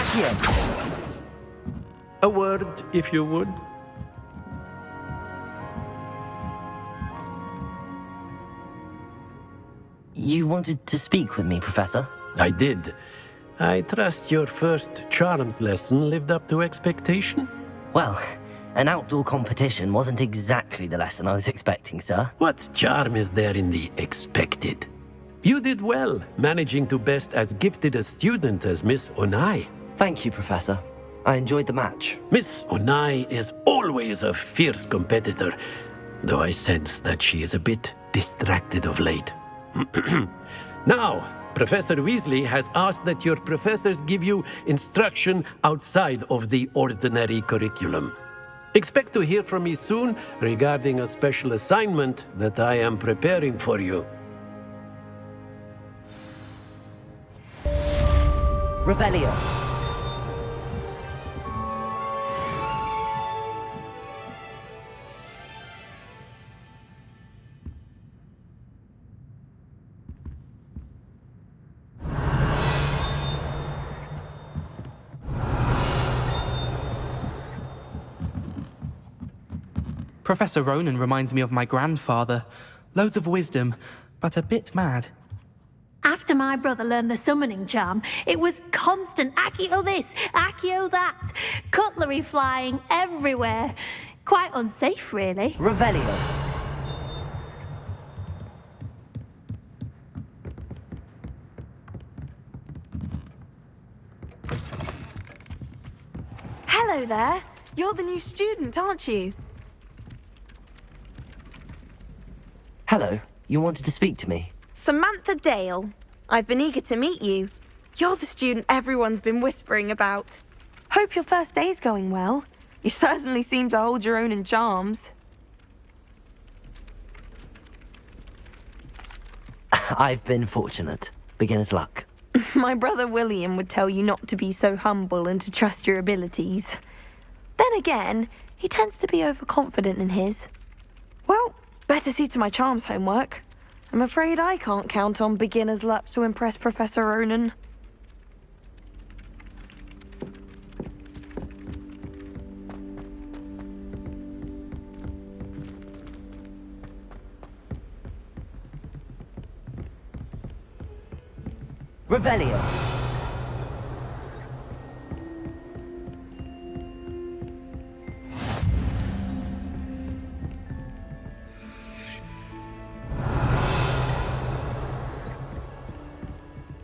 Accio! A word, if you would. You wanted to speak with me, Professor? I did. I trust your first charms lesson lived up to expectation? Well, an outdoor competition wasn't exactly the lesson I was expecting, sir. What charm is there in the expected? You did well, managing to best as gifted a student as Miss Onai. Thank you, Professor. I enjoyed the match. Miss Onai is always a fierce competitor, though I sense that she is a bit distracted of late. Now, Professor Weasley has asked that your professors give you instruction outside of the ordinary curriculum. Expect to hear from me soon regarding a special assignment that I am preparing for you. Revelio. Professor Ronan reminds me of my grandfather. Loads of wisdom, but a bit mad. After my brother learned the summoning charm, it was constant Accio this, Accio that. Cutlery flying everywhere. Quite unsafe, really. Revelio. Hello there. You're the new student, aren't you? Hello. You wanted to speak to me? Samantha Dale. I've been eager to meet you. You're the student everyone's been whispering about. Hope your first day's going well. You certainly seem to hold your own in charms. I've been fortunate. Beginner's luck. My brother William would tell you not to be so humble and to trust your abilities. Then again, he tends to be overconfident in his. Well, better see to my charms homework. I'm afraid I can't count on beginner's luck to impress Professor Ronan. Revelio.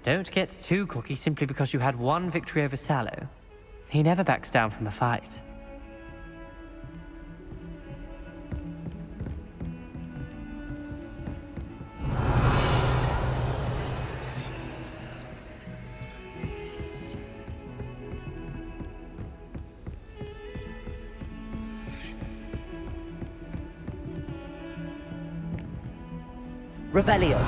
Don't get too cocky simply because you had one victory over Sallow. He never backs down from a fight. Revelio.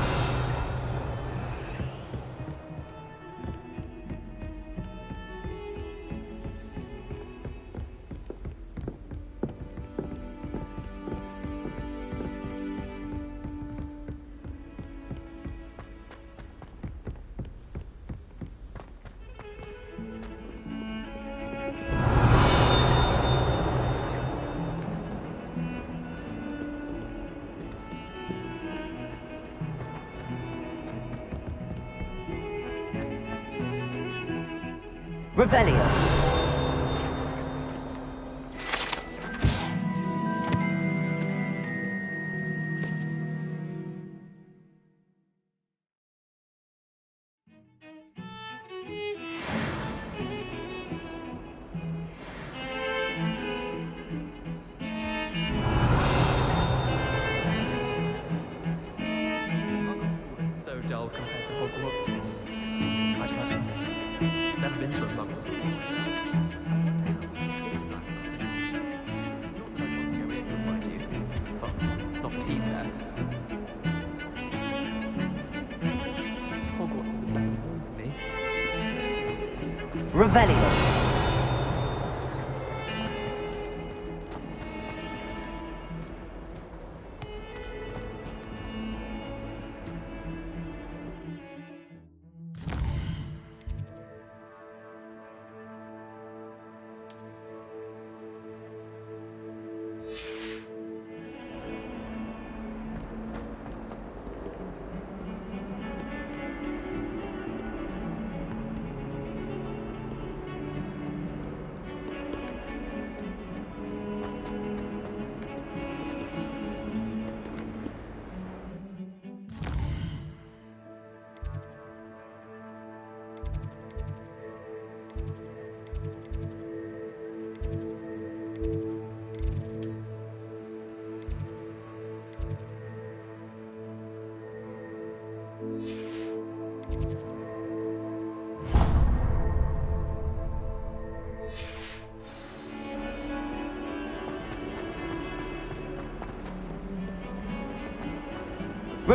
Revelio. So dull compared to Hogwarts. I'd imagine. Never been to a Muggle school myself. Not that he's there. Hogwarts is better than me. Revelio.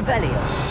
Revelio.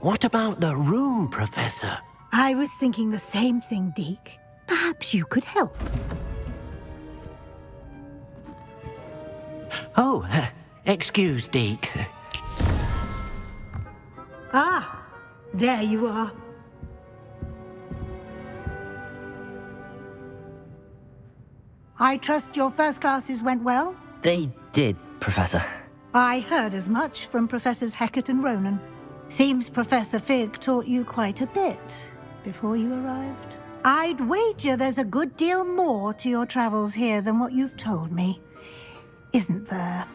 What about the room, Professor? I was thinking the same thing, Deke. Perhaps you could help. Oh, excuse, Deke. Ah, there you are. I trust your first classes went well? They did, Professor. I heard as much from Professors Hecat and Ronan. Seems Professor Fig taught you quite a bit before you arrived. I'd wager there's a good deal more to your travels here than what you've told me, isn't there?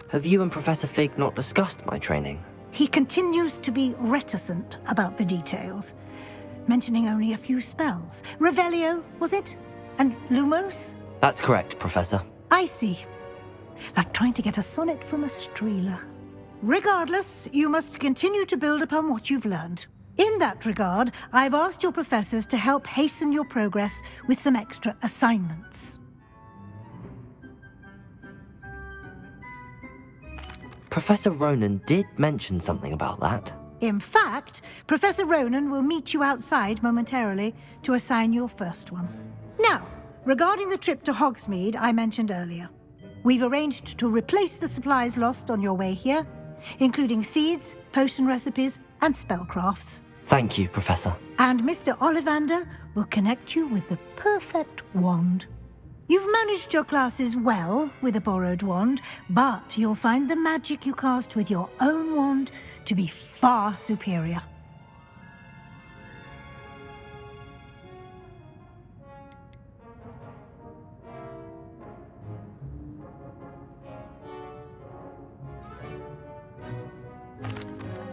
Have you and Professor Fig not discussed my training? He continues to be reticent about the details, mentioning only a few spells. Revelio, was it? And Lumos? That's correct, Professor. I see. Like trying to get a sonnet from a streeler. Regardless, you must continue to build upon what you've learned. In that regard, I've asked your professors to help hasten your progress with some extra assignments. Professor Ronan did mention something about that. In fact, Professor Ronan will meet you outside momentarily to assign your first one. Now, regarding the trip to Hogsmeade I mentioned earlier, we've arranged to replace the supplies lost on your way here, including seeds, potion recipes, and spellcrafts. Thank you, Professor. And Mr. Ollivander will connect you with the perfect wand. You've managed your classes well with a borrowed wand, but you'll find the magic you cast with your own wand to be far superior.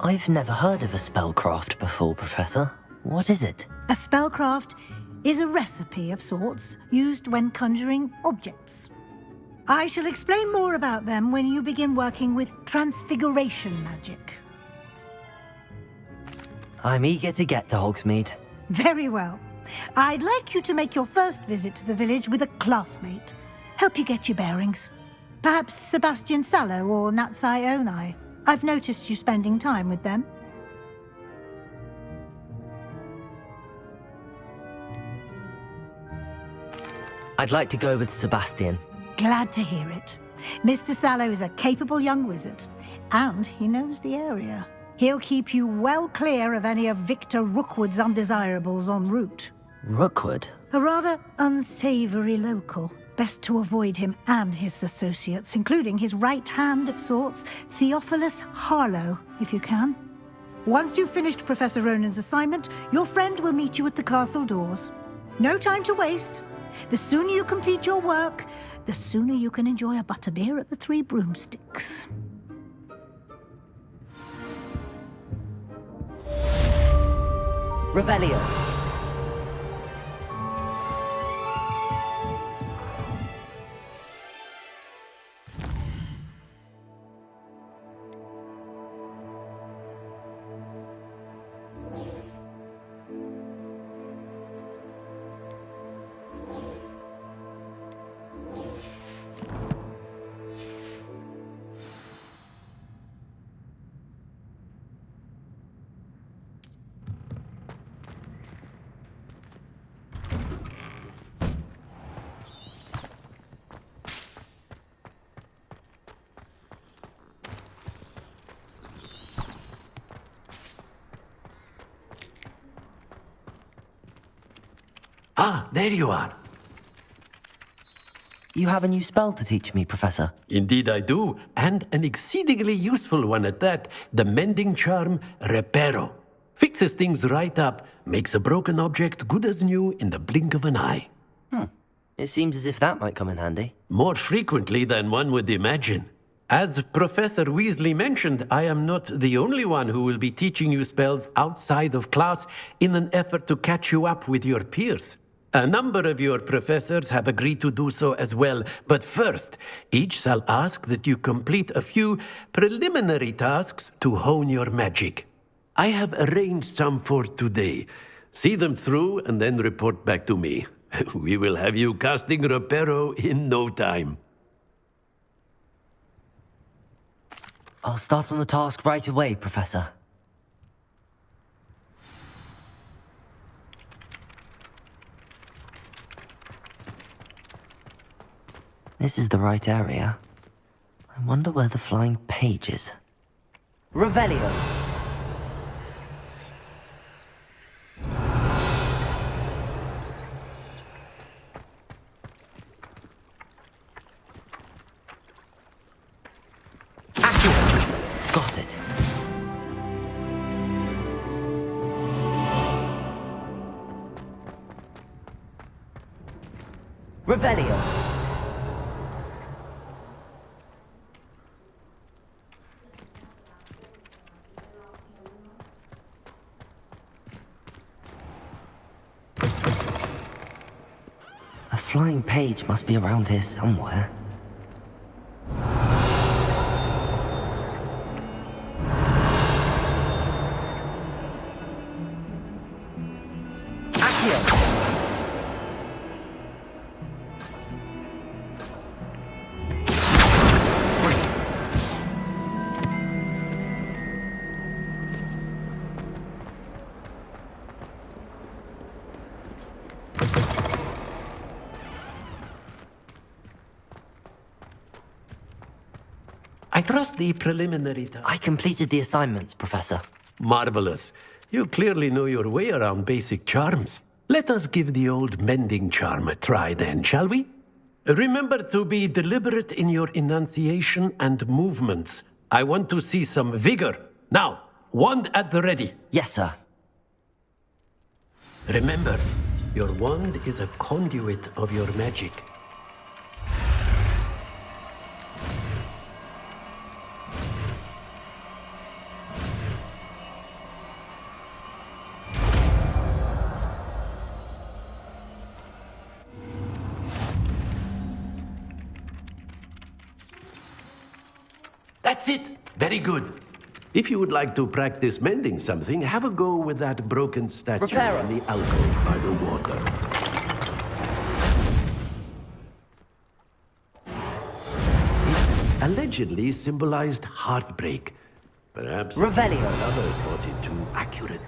I've never heard of a spellcraft before, Professor. What is it? A spellcraft is a recipe of sorts used when conjuring objects. I shall explain more about them when you begin working with transfiguration magic. I'm eager to get to Hogsmeade. Very well. I'd like you to make your first visit to the village with a classmate. Help you get your bearings. Perhaps Sebastian Sallow or Natsai Onai. I've noticed you spending time with them. I'd like to go with Sebastian. Glad to hear it. Mr. Sallow is a capable young wizard, and he knows the area. He'll keep you well clear of any of Victor Rookwood's undesirables en route. Rookwood? A rather unsavory local. Best to avoid him and his associates, including his right hand of sorts, Theophilus Harlow, if you can. Once you've finished Professor Ronan's assignment, your friend will meet you at the castle doors. No time to waste. The sooner you complete your work, the sooner you can enjoy a butterbeer at the Three Broomsticks. Revelio. Ah, there you are. You have a new spell to teach me, Professor. Indeed I do, and an exceedingly useful one at that. The mending charm, Reparo. Fixes things right up, makes a broken object good as new in the blink of an eye. It seems as if that might come in handy. More frequently than one would imagine. As Professor Weasley mentioned, I am not the only one who will be teaching you spells outside of class in an effort to catch you up with your peers. A number of your professors have agreed to do so as well, but first, each shall ask that you complete a few preliminary tasks to hone your magic. I have arranged some for today. See them through and then report back to me. We will have you casting Reparo in no time. I'll start on the task right away, Professor. This is the right area. I wonder where the flying page is. Revelio! Accio! Got it. Revelio! A flying page must be around here somewhere. Accio! I trust the preliminary task. I completed the assignments, Professor. Marvelous. You clearly know your way around basic charms. Let us give the old mending charm a try then, shall we? Remember to be deliberate in your enunciation and movements. I want to see some vigor. Now, wand at the ready. Yes, sir. Remember, your wand is a conduit of your magic. That's it. Very good. If you would like to practice mending something, have a go with that broken statue Reparo. in the alcove by the water. It allegedly symbolized heartbreak. Perhaps Revelio. another thought it too accurate.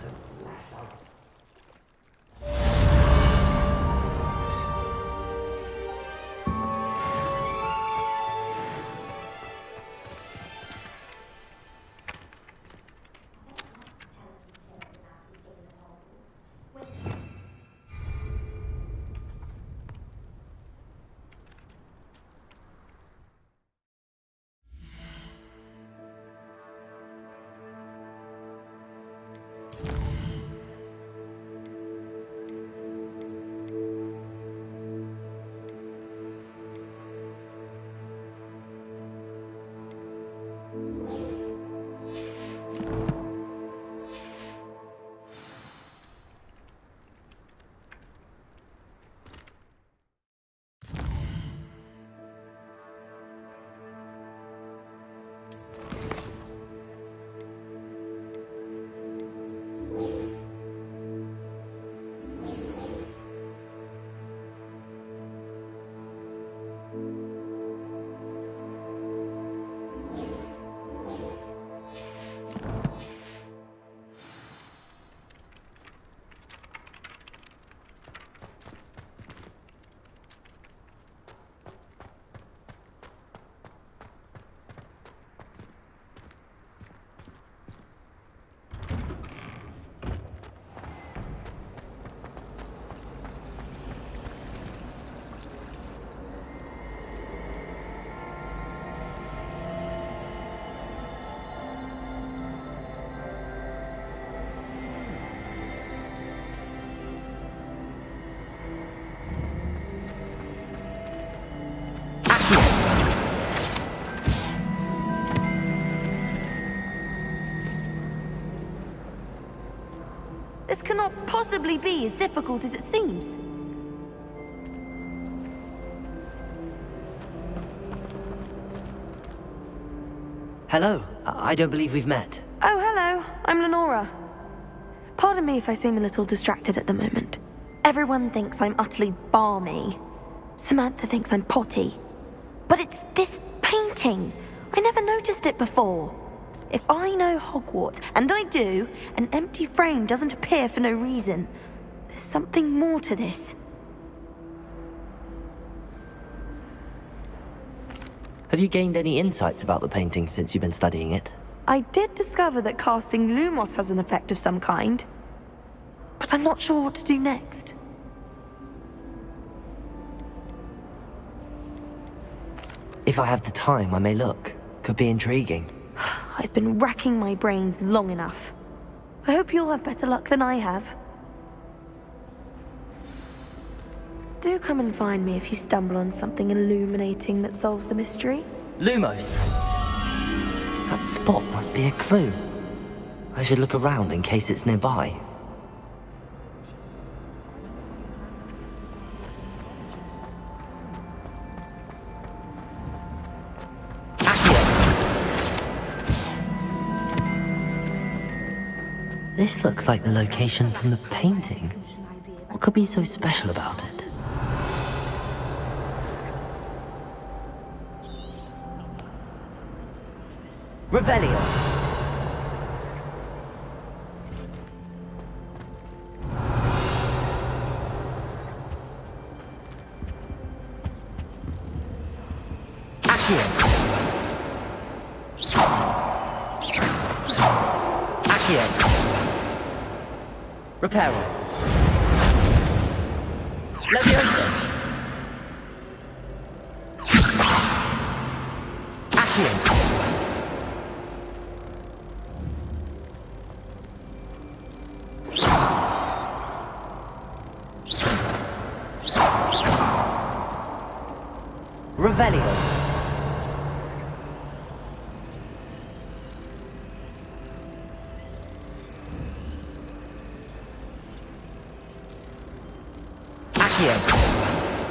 This cannot possibly be as difficult as it seems. Hello. I don't believe we've met. Oh, hello. I'm Lenora. Pardon me if I seem a little distracted at the moment. Everyone thinks I'm utterly balmy. Samantha thinks I'm potty. But it's this painting. I never noticed it before. If I know Hogwarts, and I do, an empty frame doesn't appear for no reason. There's something more to this. Have you gained any insights about the painting since you've been studying it? I did discover that casting Lumos has an effect of some kind. But I'm not sure what to do next. If I have the time, I may look. Could be intriguing. I've been racking my brains long enough. I hope you'll have better luck than I have. Do come and find me if you stumble on something illuminating that solves the mystery. Lumos! That spot must be a clue. I should look around in case it's nearby. This looks like the location from the painting. What could be so special about it? Revelio! Accio! Accio! Reparo. Leviosa. Accio. Revelio.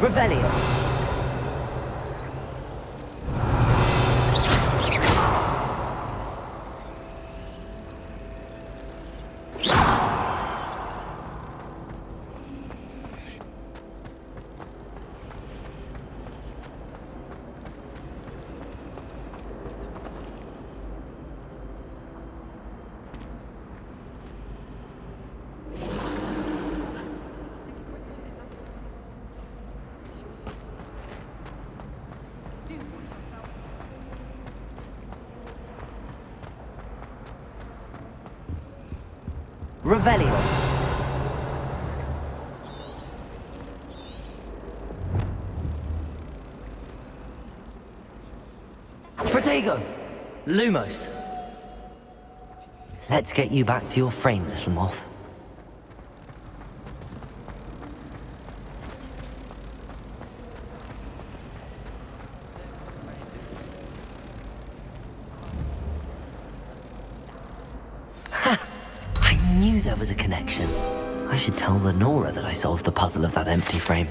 Revelio. Revelio. Protego. Lumos. Let's get you back to your frame, little moth. There was a connection. I should tell Lenora that I solved the puzzle of that empty frame.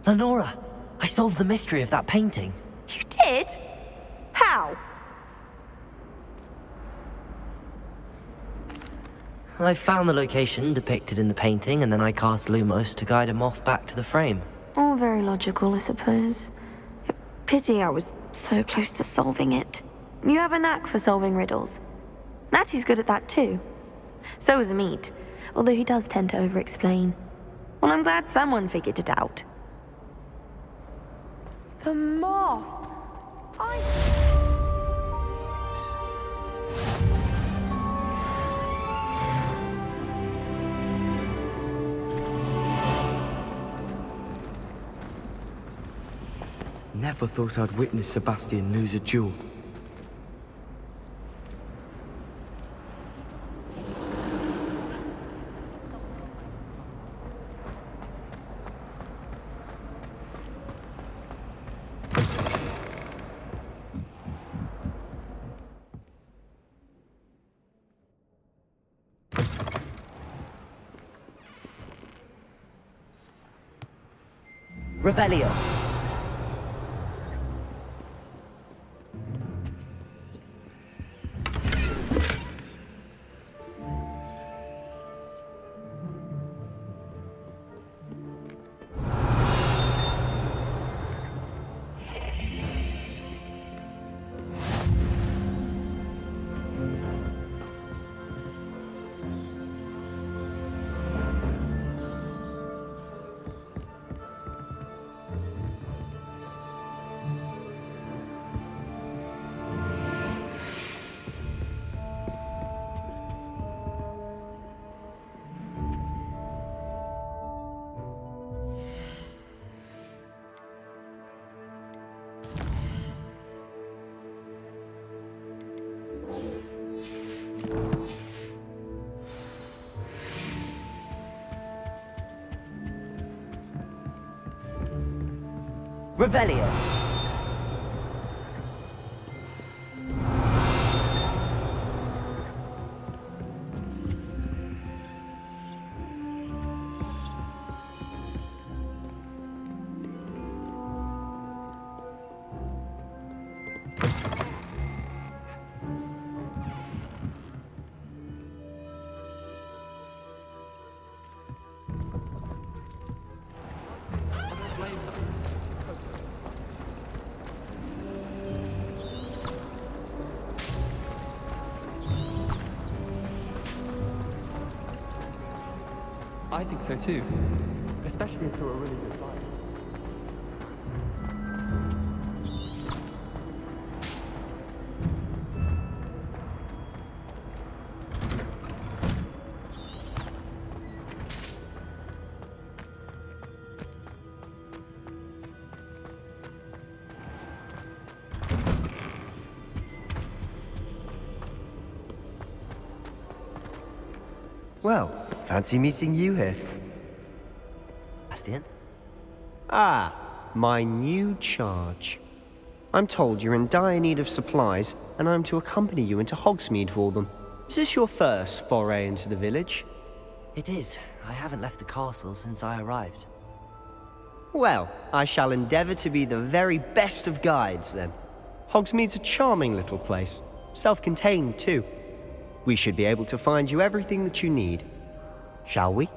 Lenora, I solved the mystery of that painting. You did? How? I found the location depicted in the painting, and then I cast Lumos to guide a moth back to the frame. All very logical, I suppose. Pity I was so close to solving it. You have a knack for solving riddles. Natty's good at that too. So is Amit, although he does tend to over-explain. Well, I'm glad someone figured it out. The moth! Never thought I'd witness Sebastian lose a duel. Revelio. Revelio. I think so too. Especially if you're a really good fighter. Well, fancy meeting you here. Sebastian? Ah, my new charge. I'm told you're in dire need of supplies, and I'm to accompany you into Hogsmeade for them. Is this your first foray into the village? It is. I haven't left the castle since I arrived. Well, I shall endeavour to be the very best of guides, then. Hogsmeade's a charming little place. Self-contained, too. We should be able to find you everything that you need. Shall we?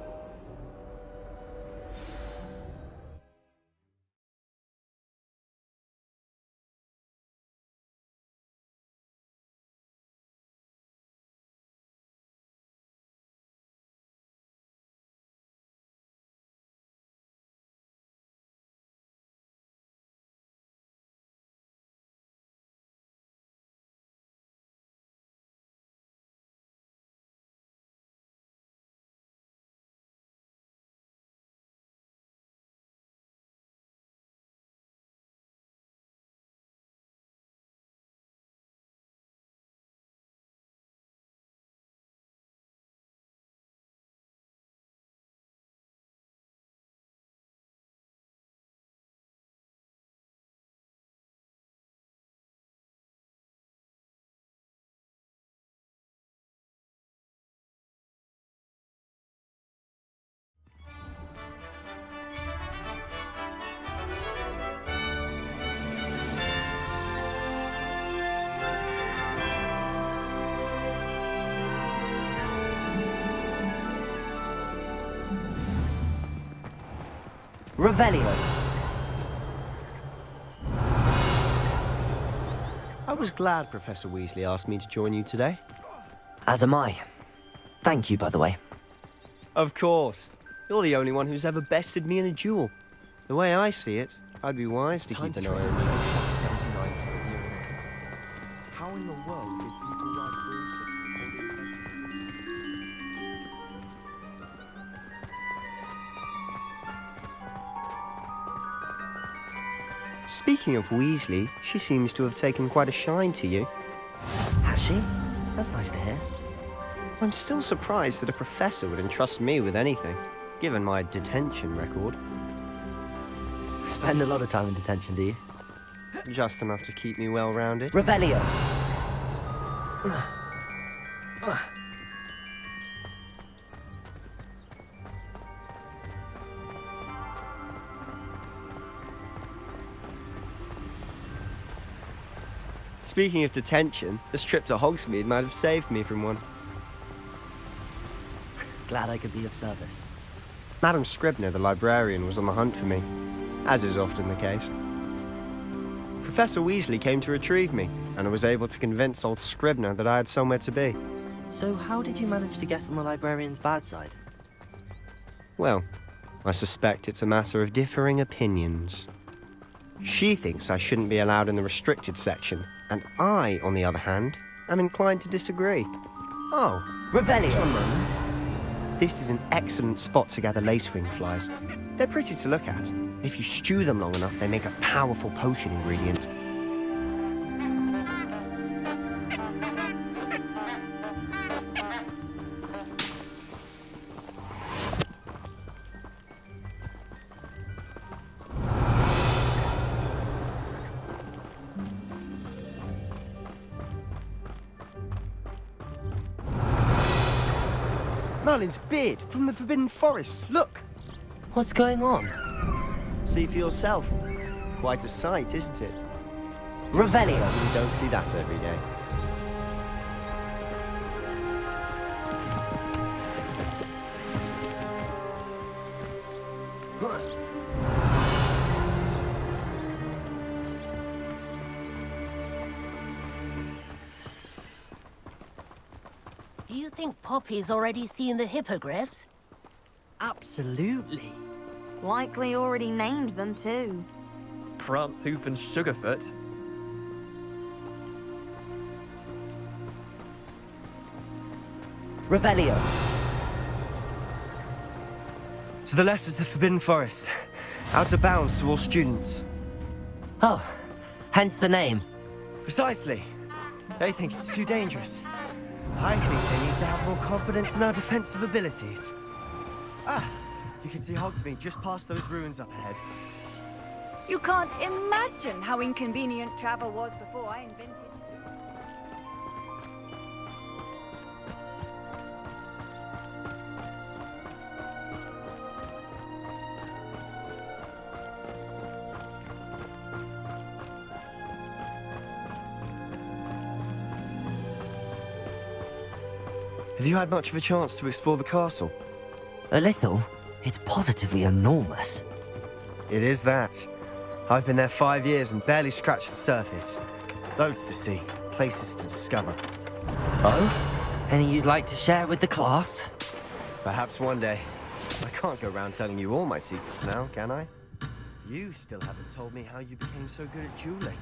Revelio. I was glad Professor Weasley asked me to join you today. As am I. Thank you, by the way. Of course. You're the only one who's ever bested me in a duel. The way I see it, I'd be wise to keep an eye on you. How in the world did people ride broomsticks before the invention? Speaking of Weasley, she seems to have taken quite a shine to you. Has she? That's nice to hear. I'm still surprised that a professor would entrust me with anything, given my detention record. Spend a lot of time in detention, do you? Just enough to keep me well-rounded. Revelio! Speaking of detention, this trip to Hogsmeade might have saved me from one. Glad I could be of service. Madam Scribner, the librarian, was on the hunt for me, as is often the case. Professor Weasley came to retrieve me, and I was able to convince old Scribner that I had somewhere to be. So how did you manage to get on the librarian's bad side? Well, I suspect it's a matter of differing opinions. She thinks I shouldn't be allowed in the restricted section, and I, on the other hand, am inclined to disagree. Oh, Revelio! just 1 moment. This is an excellent spot to gather lacewing flies. They're pretty to look at. If you stew them long enough, they make a powerful potion ingredient. Merlin's beard from the Forbidden Forest. Look! What's going on? See for yourself. Quite a sight, isn't it? Revelio! You don't see that every day. Do you think Poppy's already seen the hippogriffs? Absolutely. Likely already named them too. Prance, Hoof, and Sugarfoot. Revelio! To the left is the Forbidden Forest. Out of bounds to all students. Oh, hence the name. Precisely. They think it's too dangerous. I think they need to have more confidence in our defensive abilities. Ah, you can see Hogsmeade just past those ruins up ahead. You can't imagine how inconvenient travel was before I invented. Have you had much of a chance to explore the castle? A little. It's positively enormous. It is that. I've been there 5 years and barely scratched the surface. Loads to see, places to discover. Oh? Any you'd like to share with the class? Perhaps one day. I can't go around telling you all my secrets now, can I? You still haven't told me how you became so good at dueling.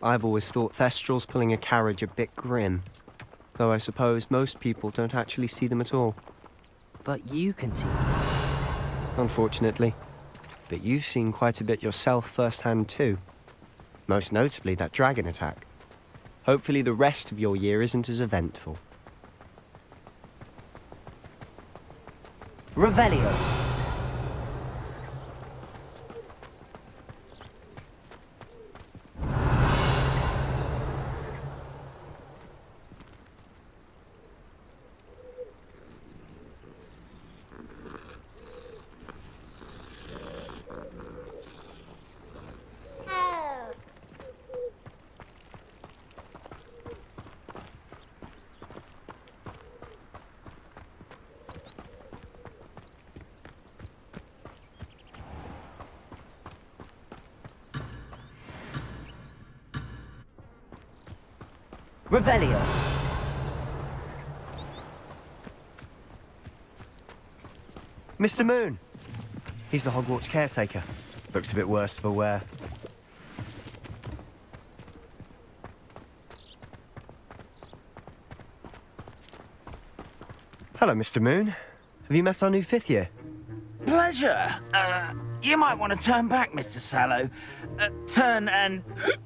I've always thought Thestrals pulling a carriage a bit grim. Though I suppose most people don't actually see them at all. But you can see them. Unfortunately. But you've seen quite a bit yourself firsthand too. Most notably that dragon attack. Hopefully the rest of your year isn't as eventful. Revelio! Revelio. Mr. Moon. He's the Hogwarts caretaker. Looks a bit worse for wear. Hello, Mr. Moon. Have you met our new 5th year? Pleasure. You might want to turn back, Mr. Sallow. Turn and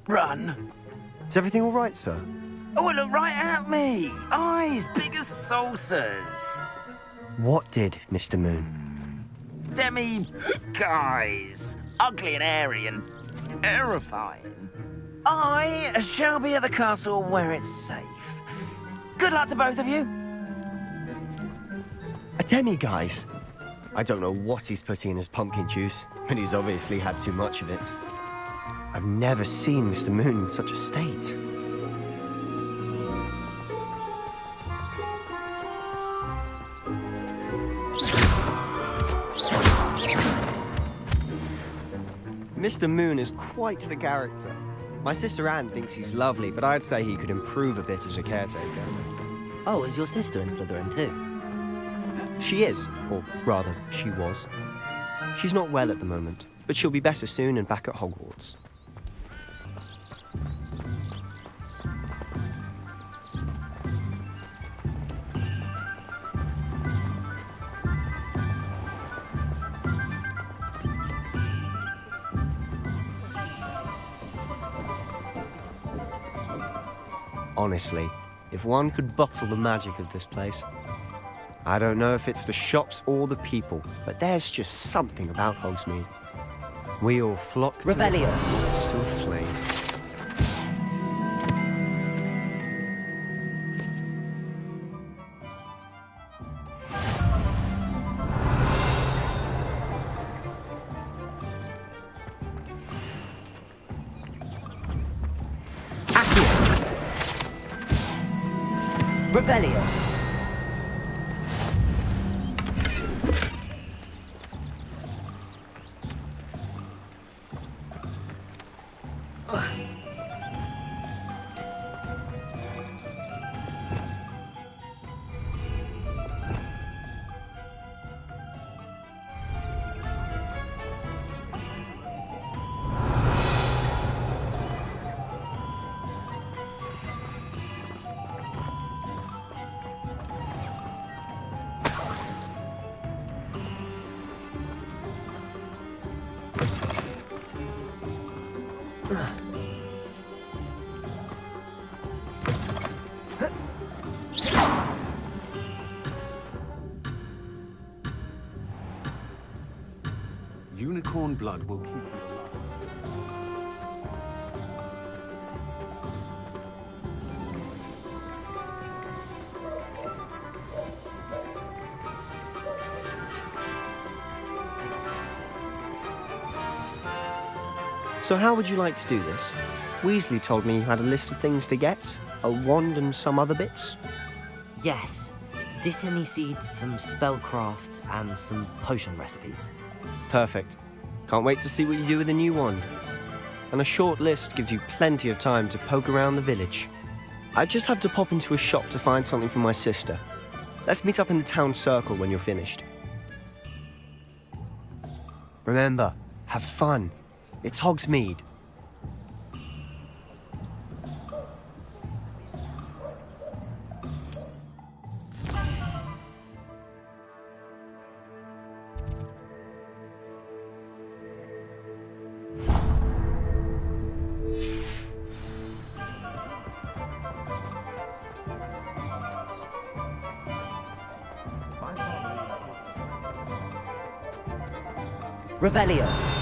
run. Is everything all right, sir? Oh, look right at me. Eyes big as saucers. What did, Mr. Moon? Demi guys. Ugly and hairy and terrifying. I shall be at the castle where it's safe. Good luck to both of you. A demi-guise? I don't know what he's putting in his pumpkin juice, but he's obviously had too much of it. I've never seen Mr. Moon in such a state. Mr. Moon is quite the character. My sister Anne thinks he's lovely, but I'd say he could improve a bit as a caretaker. Oh, is your sister in Slytherin too? She is, or rather, she was. She's not well at the moment, but she'll be better soon and back at Hogwarts. Honestly, if one could bottle the magic of this place. I don't know if it's the shops or the people, but there's just something about Hogsmeade. We all flock to Revelio. Hogwarts to a flame. Revelio. Unicorn blood will keep you alive. So how would you like to do this? Weasley told me you had a list of things to get, a wand and some other bits. Yes. Dittany seeds, some spellcrafts, and some potion recipes. Perfect. Can't wait to see what you do with the new wand. And a short list gives you plenty of time to poke around the village. I just have to pop into a shop to find something for my sister. Let's meet up in the town circle when you're finished. Remember, have fun. It's Hogsmeade. Revelio.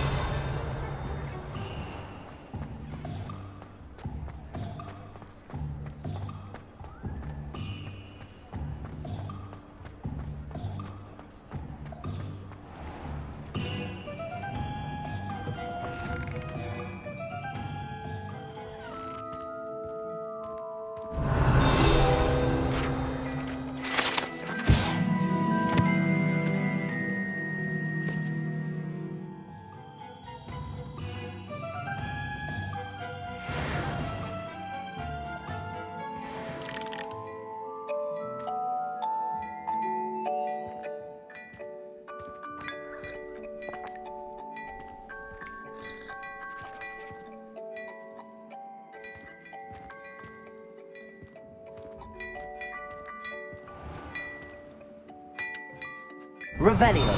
Revelio.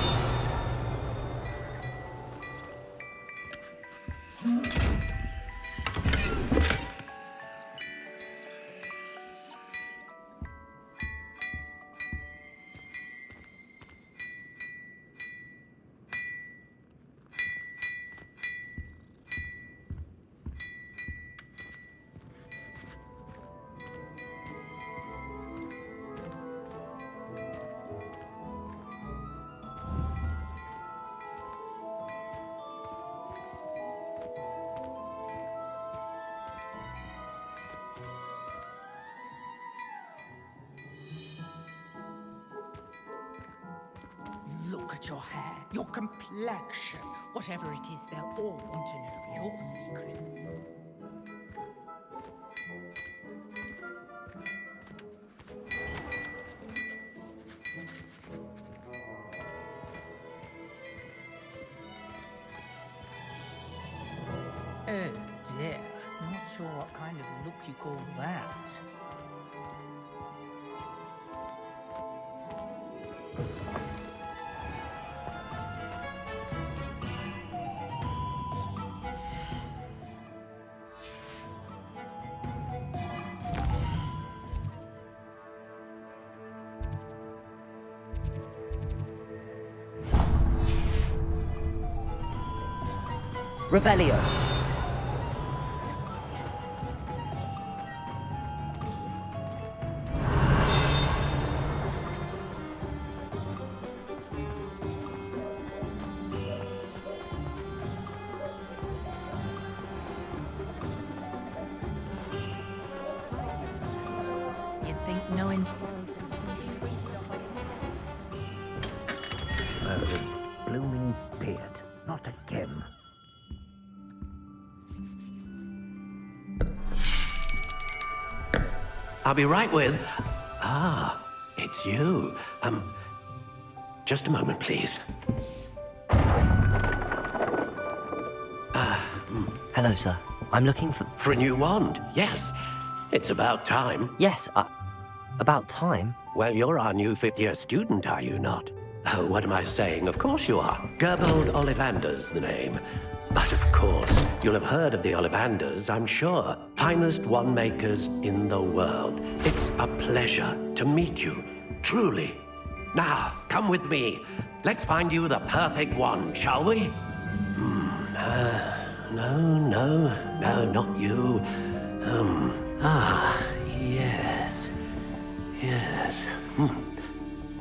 Look at your hair, your complexion. Whatever it is, they'll all want to know your secrets. Oh dear, not sure what kind of look you call that. Revelio. You'd think knowing... Blooming beard. Not again. I'll be right with... Ah, it's you. Just a moment, please. Hello, sir. I'm looking for... For a new wand, yes. It's about time. Yes, about time? Well, you're our new fifth-year student, are you not? Oh, what am I saying? Of course you are. Gerbold Ollivander's the name. But of course, you'll have heard of the Ollivanders, I'm sure. Finest wand makers in the world. It's a pleasure to meet you, truly. Now, come with me. Let's find you the perfect wand, shall we? No, not you. Yes. Yes.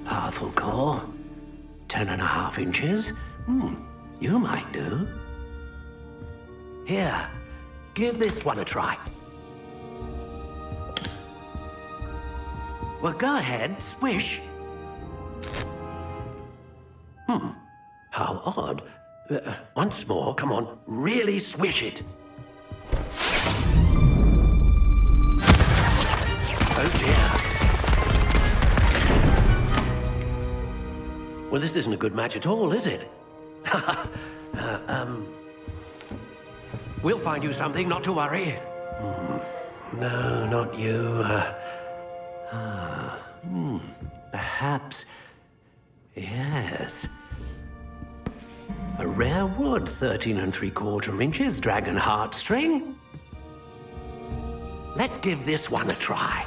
Powerful core. 10.5 inches. You might do. Here, give this one a try. Well, go ahead, swish. How odd. Once more, come on, really swish it. Oh dear. Well, this isn't a good match at all, is it? We'll find you something, not to worry. No, not you. Perhaps... Yes. A rare wood, 13 3/4 inches, dragon heartstring. Let's give this one a try.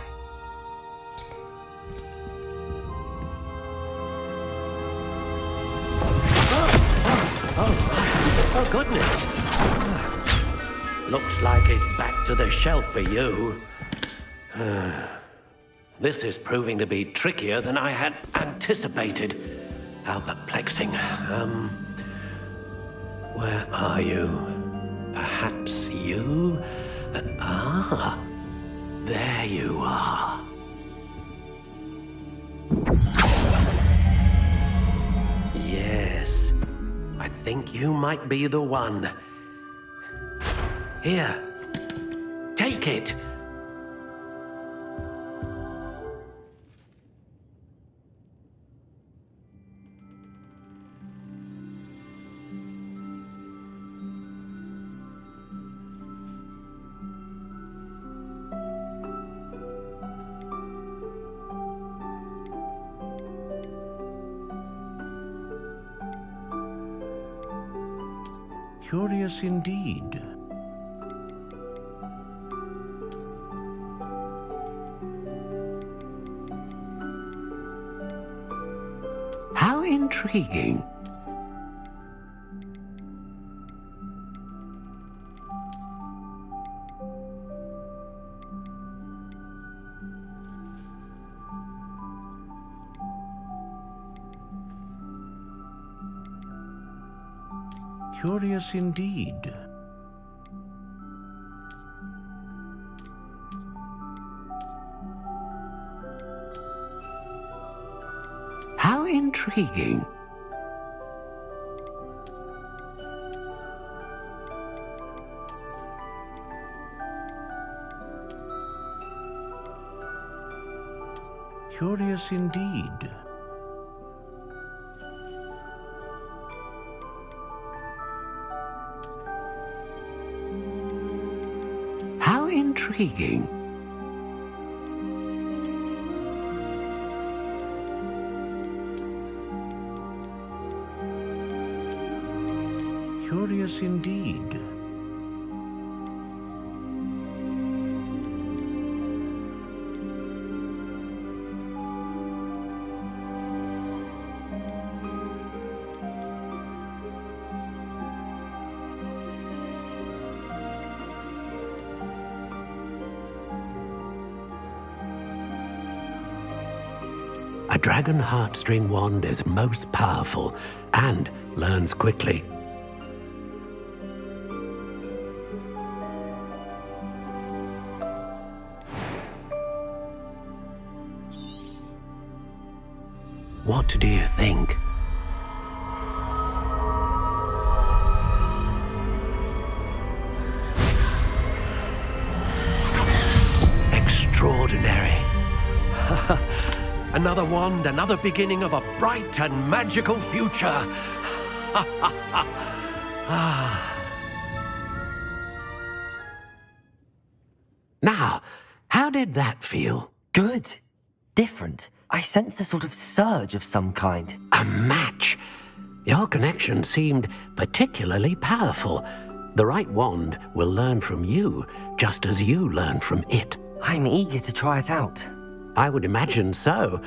Oh, goodness. Looks like it's back to the shelf for you. This is proving to be trickier than I had anticipated. How perplexing. Where are you? Perhaps you? There you are. Yes, I think you might be the one. Here, take it. Curious indeed. How intriguing. Curious indeed. How intriguing. Curious indeed. How intriguing. Curious indeed. A dragon heartstring wand is most powerful and learns quickly. What do you think? Extraordinary. Another wand, another beginning of a bright and magical future. Now, how did that feel? Good. Different. I sensed a sort of surge of some kind. A match. Your connection seemed particularly powerful. The right wand will learn from you, just as you learn from it. I'm eager to try it out. I would imagine so.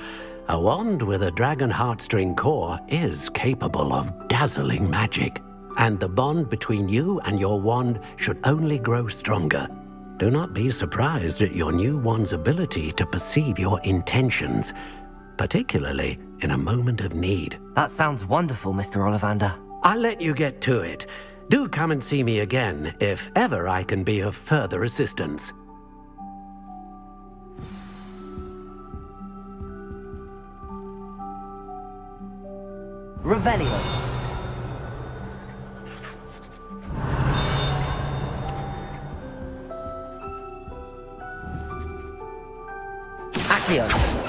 A wand with a dragon heartstring core is capable of dazzling magic. And the bond between you and your wand should only grow stronger. Do not be surprised at your new wand's ability to perceive your intentions, particularly in a moment of need. That sounds wonderful, Mr. Ollivander. I'll let you get to it. Do come and see me again if ever I can be of further assistance. Revelio. Accio.